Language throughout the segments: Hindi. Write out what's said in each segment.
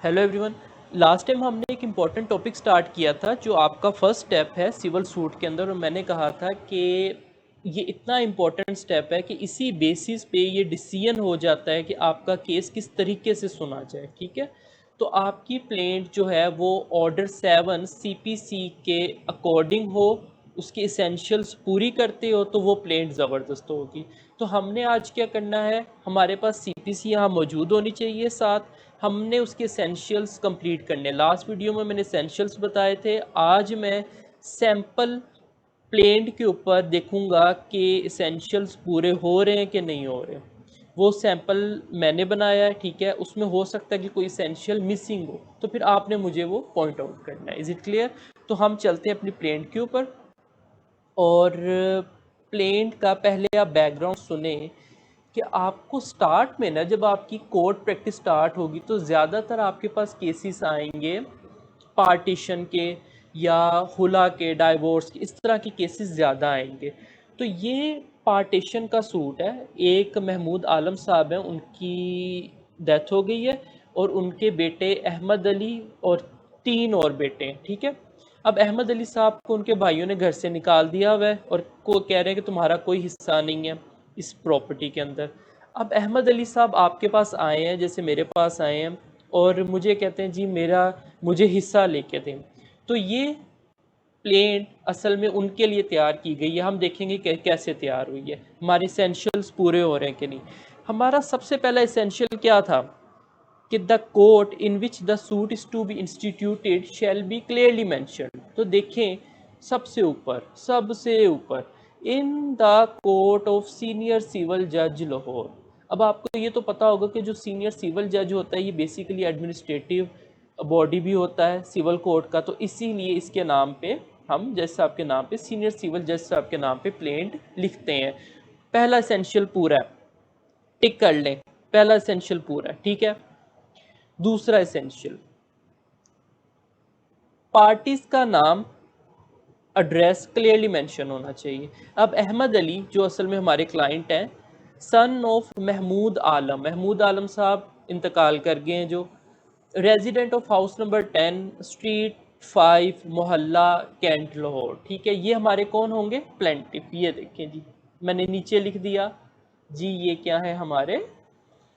Hello everyone. लास्ट टाइम हमने एक इम्पॉर्टेंट टॉपिक स्टार्ट किया था जो आपका फर्स्ट स्टेप है सिविल सूट के अंदर, और मैंने कहा था कि ये इतना इम्पॉर्टेंट स्टेप है कि इसी बेसिस पे ये डिसीजन हो जाता है कि आपका केस किस तरीके से सुना जाए। ठीक है, तो आपकी प्लेंट जो है वो ऑर्डर 7 सीपीसी के अकॉर्डिंग हो, उसके इसेंशियल्स पूरी करते हो तो वो प्लेंट ज़बरदस्त होगी। तो हमने आज क्या करना है, हमारे पास सीपीसी यहाँ मौजूद होनी चाहिए, साथ हमने उसके एसेंशियल्स कंप्लीट करने। लास्ट वीडियो में मैंने एसेंशियल्स बताए थे, आज मैं सैंपल प्लेंट के ऊपर देखूंगा कि एसेंशियल्स पूरे हो रहे हैं कि नहीं हो रहे। वो सैंपल मैंने बनाया है, ठीक है, उसमें हो सकता है कि कोई एसेंशियल मिसिंग हो, तो फिर आपने मुझे वो पॉइंट आउट करना है। Is it clear? तो हम चलते हैं अपनी प्लेंट के ऊपर, और प्लेंट का पहले आप बैकग्राउंड सुने कि आपको स्टार्ट में ना, जब आपकी कोर्ट प्रैक्टिस स्टार्ट होगी तो ज़्यादातर आपके पास केसेस आएंगे पार्टीशन के या हुला के, डाइवोर्स के, इस तरह के केसेस ज़्यादा आएंगे। तो ये पार्टीशन का सूट है। एक महमूद आलम साहब हैं, उनकी डेथ हो गई है, और उनके बेटे अहमद अली और 3 और बेटे हैं। ठीक है, अब अहमद अली साहब को उनके भाइयों ने घर से निकाल दिया हुआ है और को कह रहे हैं कि तुम्हारा कोई हिस्सा नहीं है इस प्रॉपर्टी के अंदर। अब अहमद अली साहब आपके पास आए हैं, जैसे मेरे पास आए हैं, और मुझे कहते हैं जी मुझे हिस्सा लेके दें। तो ये प्लेन असल में उनके लिए तैयार की गई है। हम देखेंगे कि कैसे तैयार हुई है, हमारे एसेंशियल्स पूरे हो रहे हैं कि नहीं। हमारा सबसे पहला एसेंशियल क्या था कि the court in which the suit is to be instituted shall be clearly mentioned. तो देखें, सबसे ऊपर in the court of senior civil जज लाहौर। अब आपको ये तो पता होगा कि जो सीनियर सिविल जज होता है ये बेसिकली एडमिनिस्ट्रेटिव बॉडी भी होता है सिविल कोर्ट का, तो इसीलिए इसके नाम पे हम जज साहब के नाम पे, सीनियर सिविल जज साहब के नाम पे प्लेंट लिखते हैं। पहला एसेंशियल पूरा है, टिक कर लें, पहला एसेंशियल पूरा है। ठीक है, दूसरा एसेंशियल, पार्टीज का नाम, एड्रेस क्लियरली मेंशन होना चाहिए। अब अहमद अली जो असल में हमारे क्लाइंट हैं, सन ऑफ महमूद आलम साहब इंतकाल कर गए हैं, जो resident of house number 10 street 5 मोहल्ला कैंट लाहौर। ठीक है, ये हमारे कौन होंगे? प्लेंटिफ। ये देखें जी, मैंने नीचे लिख दिया जी, ये क्या है? हमारे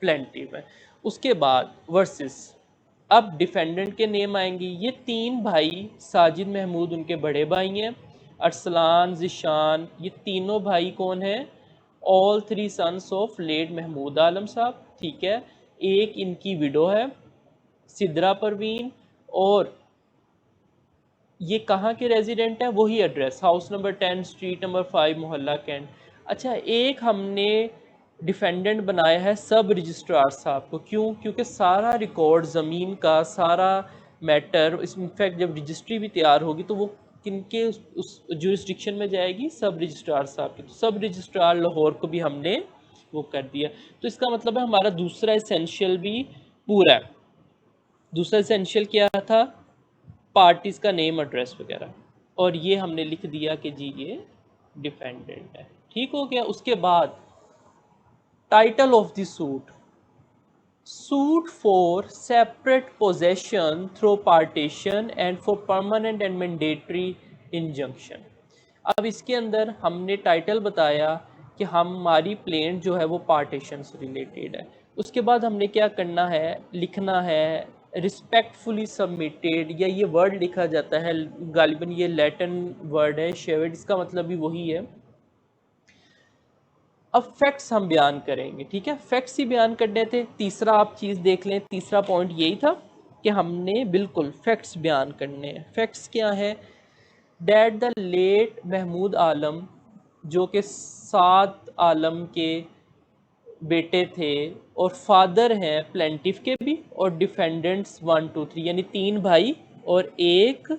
प्लेंटिव है। उसके बाद वर्सेस, अब डिफेंडेंट के नेम आएंगे। ये 3 भाई, साजिद महमूद उनके बड़े भाई हैं, अरसलान जिशान, ये तीनों भाई कौन हैं? All 3 sons of late Mahmood Alam Sahab. ठीक है, एक इनकी विडो है सिद्रा परवीन, और ये कहाँ के रेजिडेंट हैं? वही address, house number 10 street number 5 मोहल्ला कैंट। अच्छा, एक हमने डिफेंडेंट बनाया है सब रजिस्ट्रार साहब को। क्यों? क्योंकि सारा रिकॉर्ड ज़मीन का, सारा मैटर, इनफैक्ट जब रजिस्ट्री भी तैयार होगी तो वो किनके उस जुरिस्डिक्शन में जाएगी? सब रजिस्ट्रार साहब की। तो सब रजिस्ट्रार लाहौर को भी हमने वो कर दिया। तो इसका मतलब है हमारा दूसरा एसेंशियल भी पूरा है। दूसरा एसेंशियल क्या था? पार्टीज का नेम, एड्रेस वगैरह, और ये हमने लिख दिया कि जी ये डिफेंडेंट है। ठीक हो गया। उसके बाद title of the suit for separate possession through partition and for permanent and mandatory injunction. अब इसके अंदर हमने टाइटल बताया कि हमारी प्लेंट जो है वो पार्टीशन से रिलेटेड है। उसके बाद हमने क्या करना है, लिखना है रिस्पेक्टफुली सबमिटेड, या ये वर्ड लिखा जाता है, गालिबन ये लैटिन वर्ड है शेविड, इसका मतलब भी वही है। अब फैक्ट्स हम बयान करेंगे। ठीक है, फैक्ट्स ही बयान करने थे। तीसरा आप चीज़ देख लें, तीसरा पॉइंट यही था कि हमने बिल्कुल फैक्ट्स बयान करने हैं। फैक्ट्स क्या है? डैट द लेट महमूद आलम, जो कि 7 आलम के बेटे थे और फादर हैं प्लेंटिफ के भी, और डिफेंडेंट्स 1 2 3, यानी 3 भाई और एक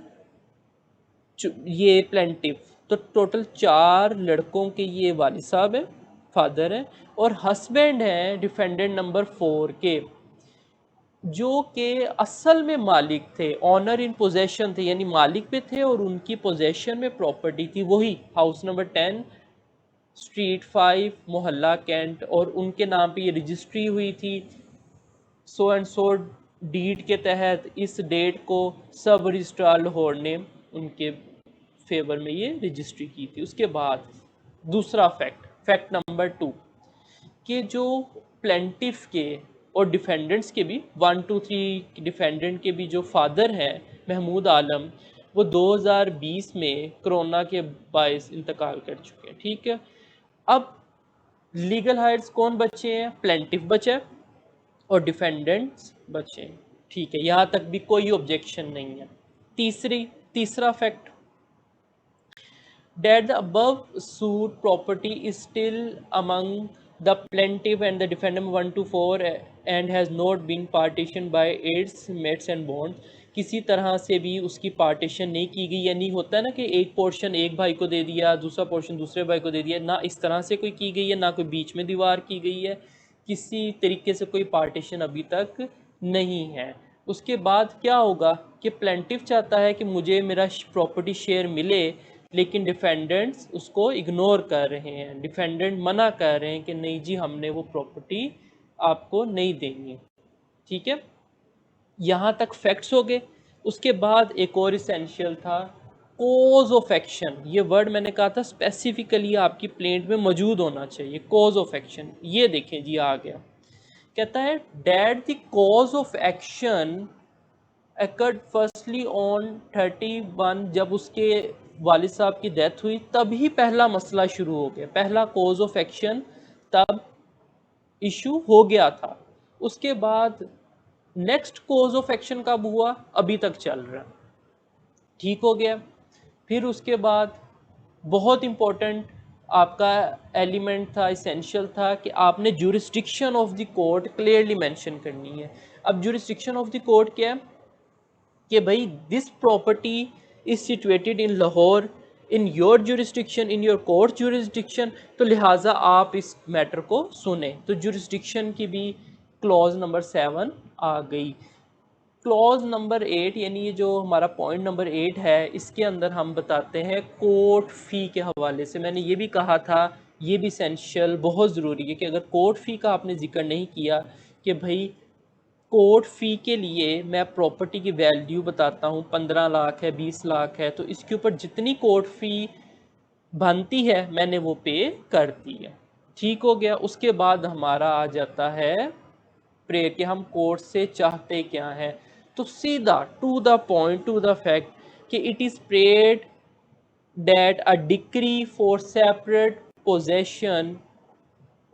ये प्लेंटिफ, तो टोटल 4 लड़कों के ये वालिद साहब हैं, फादर हैं, और हस्बैंड हैं डिफेंडेंट नंबर 4 के, जो कि असल में मालिक थे, ऑनर इन पोजेशन थे, यानी मालिक पे थे और उनकी पोजेशन में प्रॉपर्टी थी वही हाउस नंबर 10 स्ट्रीट 5 मोहल्ला कैंट, और उनके नाम पे ये रजिस्ट्री हुई थी, सो एंड सो डीड के तहत इस डेट को सब रजिस्ट्रार लाहौर ने उनके फेवर में ये रजिस्ट्री की थी। उसके बाद दूसरा फैक्ट नंबर 2 कि जो प्लेंटिफ के और डिफेंडेंट्स के भी 1 2 3 डिफेंडेंट के भी जो फादर हैं महमूद आलम, वो 2020 में कोरोना के बायस इंतकाल कर चुके हैं। ठीक है, अब लीगल हायर्स कौन बचे हैं? प्लेंटिफ बचा है और डिफेंडेंट्स बचे हैं। ठीक है, यहाँ तक भी कोई ऑब्जेक्शन नहीं है। तीसरा fact, that the above suit property is still among the plaintiff and the defendant 1 to 4 and has not been partitioned by its mates and bonds। किसी तरह से भी उसकी पार्टीशन नहीं की गई, या नहीं होता है ना कि एक पोर्शन एक भाई को दे दिया, दूसरा पोर्शन दूसरे भाई को दे दिया, ना इस तरह से कोई की गई है, ना कोई बीच में दीवार की गई है, किसी तरीके से कोई पार्टीशन अभी तक नहीं है। उसके बाद क्या होगा कि प्लेंटिफ चाहता है कि मुझे मेरा प्रॉपर्टी शेयर मिले, लेकिन डिफेंडेंट्स उसको इग्नोर कर रहे हैं। डिफेंडेंट मना कर रहे हैं कि नहीं जी, हमने वो प्रॉपर्टी आपको नहीं देनी। ठीक है, यहाँ तक फैक्ट्स हो गए। उसके बाद एक और इसेंशियल था कॉज ऑफ एक्शन। ये वर्ड मैंने कहा था स्पेसिफिकली आपकी प्लेंट में मौजूद होना चाहिए, कॉज ऑफ एक्शन। ये देखें जी, आ गया। कहता है that the cause of action accrued firstly on 31, जब उसके वालिद साहब की डेथ हुई तभी पहला मसला शुरू हो गया, पहला कॉज ऑफ एक्शन तब इशू हो गया था। उसके बाद नेक्स्ट कॉज ऑफ एक्शन कब हुआ? अभी तक चल रहा। ठीक हो गया। फिर उसके बाद बहुत इम्पोर्टेंट आपका एलिमेंट था, इसेंशियल था कि आपने jurisdiction of the court clearly mention करनी है। अब जुरिस्डिक्शन ऑफ द कोर्ट क्या है कि भाई this property is situated in Lahore, in your jurisdiction, in your court jurisdiction, तो लिहाजा आप इस मैटर को सुने। तो जुरिस्डिक्शन की भी क्लॉज नंबर 7 आ गई। क्लॉज नंबर 8 यानी ये जो हमारा पॉइंट नंबर 8 है, इसके अंदर हम बताते हैं कोर्ट फ़ी के हवाले से। मैंने ये भी कहा था, ये भी एसेंशियल बहुत ज़रूरी है कि अगर कोर्ट फ़ी का आपने जिक्र नहीं किया कि भाई कोर्ट फ़ी के लिए मैं प्रॉपर्टी की वैल्यू बताता हूँ 15 लाख है, 20 लाख है, तो इसके ऊपर जितनी कोर्ट फ़ी बनती है मैंने वो पे कर दी है। ठीक हो गया। उसके बाद हमारा आ जाता है प्रेयर कि हम कोर्ट से चाहते क्या हैं। तो सीधा to the point, to the fact कि it is prayed that a decree for separate possession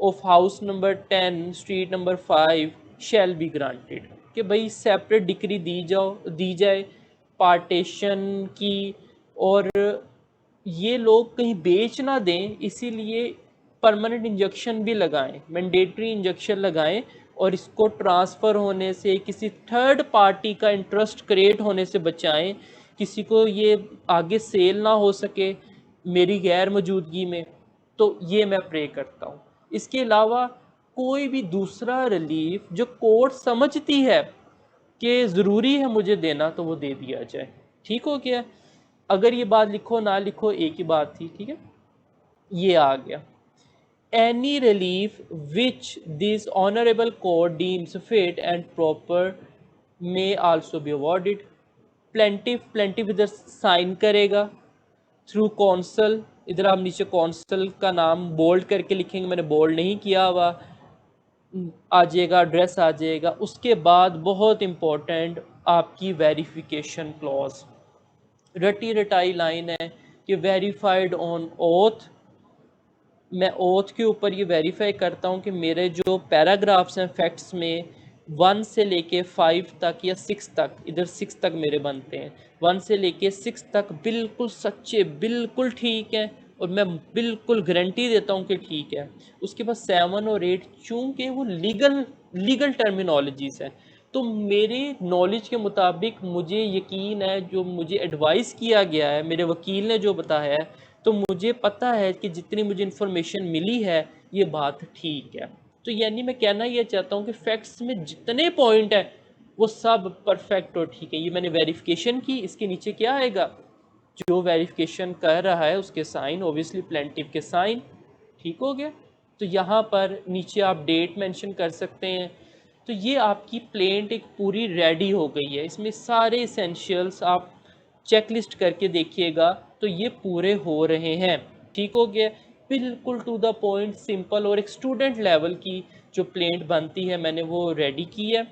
of house number 10 street number 5 shall be granted, कि भाई सेपरेट डिक्री दी जाए पार्टीशन की, और ये लोग कहीं बेच ना दें, इसीलिए परमानेंट इंजेक्शन भी लगाएं, मैंडेटरी इंजेक्शन लगाएं, और इसको ट्रांसफ़र होने से, किसी थर्ड पार्टी का इंटरेस्ट क्रिएट होने से बचाएं, किसी को ये आगे सेल ना हो सके मेरी गैर मौजूदगी में। तो ये मैं प्रे करता हूँ। इसके अलावा कोई भी दूसरा रिलीफ जो कोर्ट समझती है कि ज़रूरी है मुझे देना, तो वो दे दिया जाए। ठीक हो गया। अगर ये बात लिखो ना लिखो एक ही बात थी। ठीक है, ये आ गया। Any relief which this honourable court deems fit and proper may also be awarded. Plaintiff इधर साइन करेगा थ्रू कौंसल। इधर आप नीचे कौंसल का नाम बोल्ड करके लिखेंगे, मैंने बोल्ड नहीं किया हुआ, आ जाएगा, एड्रेस आ जाएगा। उसके बाद बहुत इम्पोर्टेंट आपकी वेरिफिकेशन क्लॉज, रटी रटाई लाइन है कि वेरीफाइड ऑन ओथ। मैं ओथ के ऊपर ये वेरीफाई करता हूँ कि मेरे जो पैराग्राफ्स हैं फैक्ट्स में 1 से लेके 5 तक या 6 तक, इधर 6 तक मेरे बनते हैं, 1 से लेके 6 तक बिल्कुल सच्चे, बिल्कुल ठीक है, और मैं बिल्कुल गारंटी देता हूँ कि ठीक है। उसके बाद 7 और 8 चूँकि वो लीगल टर्मिनोलॉजीज़ है, तो मेरे नॉलेज के मुताबिक मुझे यकीन है, जो मुझे एडवाइस किया गया है, मेरे वकील ने जो बताया है, तो मुझे पता है कि जितनी मुझे इन्फॉर्मेशन मिली है ये बात ठीक है। तो यानी मैं कहना ये चाहता हूँ कि फैक्ट्स में जितने पॉइंट हैं वो सब परफेक्ट और ठीक है। ये मैंने वेरिफिकेशन की, इसके नीचे क्या आएगा, जो वेरिफिकेशन कर रहा है उसके साइन, ओबियसली प्लेंटिव के साइन। ठीक हो गया। तो यहाँ पर नीचे आप डेट मेंशन कर सकते हैं, तो ये आपकी प्लेंट एक पूरी रेडी हो गई है, इसमें सारे इसेंशियल्स आप चेकलिस्ट करके देखिएगा तो ये पूरे हो रहे हैं। ठीक हो गया, बिल्कुल टू द पॉइंट, सिंपल, और एक स्टूडेंट लेवल की जो प्लेंट बनती है मैंने वो रेडी की है।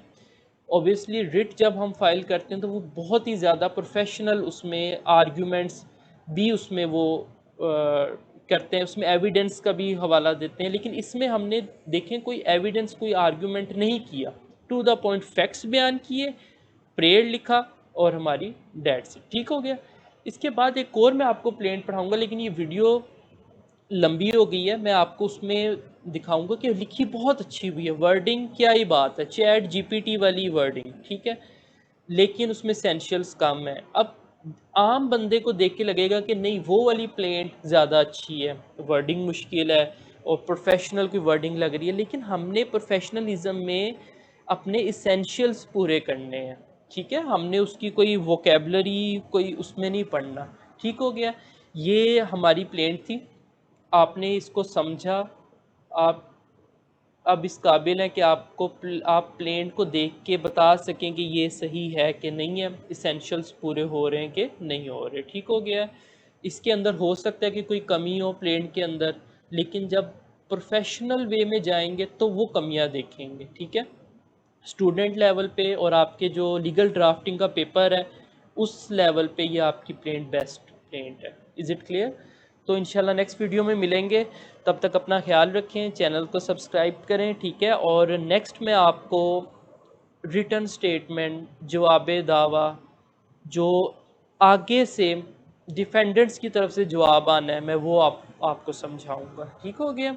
ऑब्वियसली रिट जब हम फाइल करते हैं तो वो बहुत ही ज़्यादा प्रोफेशनल, उसमें आर्ग्यूमेंट्स भी उसमें वो करते हैं, उसमें एविडेंस का भी हवाला देते हैं, लेकिन इसमें हमने देखें कोई एविडेंस कोई आर्ग्यूमेंट नहीं किया, टू द पॉइंट फैक्ट्स बयान किए, प्रेयर लिखा और हमारी डेट से ठीक हो गया। इसके बाद एक और मैं आपको प्लेंट पढ़ाऊंगा, लेकिन ये वीडियो लंबी हो गई है, मैं आपको उसमें दिखाऊंगा कि लिखी बहुत अच्छी हुई है, वर्डिंग क्या ही बात है, चैट जीपीटी वाली वर्डिंग, ठीक है, लेकिन उसमें एसेंशियल्स कम है। अब आम बंदे को देख के लगेगा कि नहीं वो वाली प्लेंट ज़्यादा अच्छी है, वर्डिंग मुश्किल है और प्रोफेशनल की वर्डिंग लग रही है, लेकिन हमने प्रोफेशनलिज्म में अपने इसेंशियल्स पूरे करने हैं, ठीक है, हमने उसकी कोई वोकेबलरी कोई उसमें नहीं पढ़ना। ठीक हो गया, ये हमारी प्लेंट थी, आपने इसको समझा, आप अब इस काबिल हैं कि आप प्लेन को देख के बता सकें कि ये सही है कि नहीं है, इसेंशियल्स पूरे हो रहे हैं कि नहीं हो रहे। ठीक हो गया है, इसके अंदर हो सकता है कि कोई कमी हो प्लेन के अंदर, लेकिन जब प्रोफेशनल वे में जाएंगे तो वो कमियां देखेंगे। ठीक है, स्टूडेंट लेवल पे और आपके जो लीगल ड्राफ्टिंग का पेपर है उस लेवल पे ये आपकी प्लेंट बेस्ट प्लेंट है। Is it clear? तो इंशाल्लाह नेक्स्ट वीडियो में मिलेंगे, तब तक अपना ख्याल रखें, चैनल को सब्सक्राइब करें, ठीक है। और नेक्स्ट में आपको रिटर्न स्टेटमेंट, जवाब दावा, जो आगे से डिफेंडेंट्स की तरफ से जवाब आना है, मैं वो आपको समझाऊंगा। ठीक हो गया।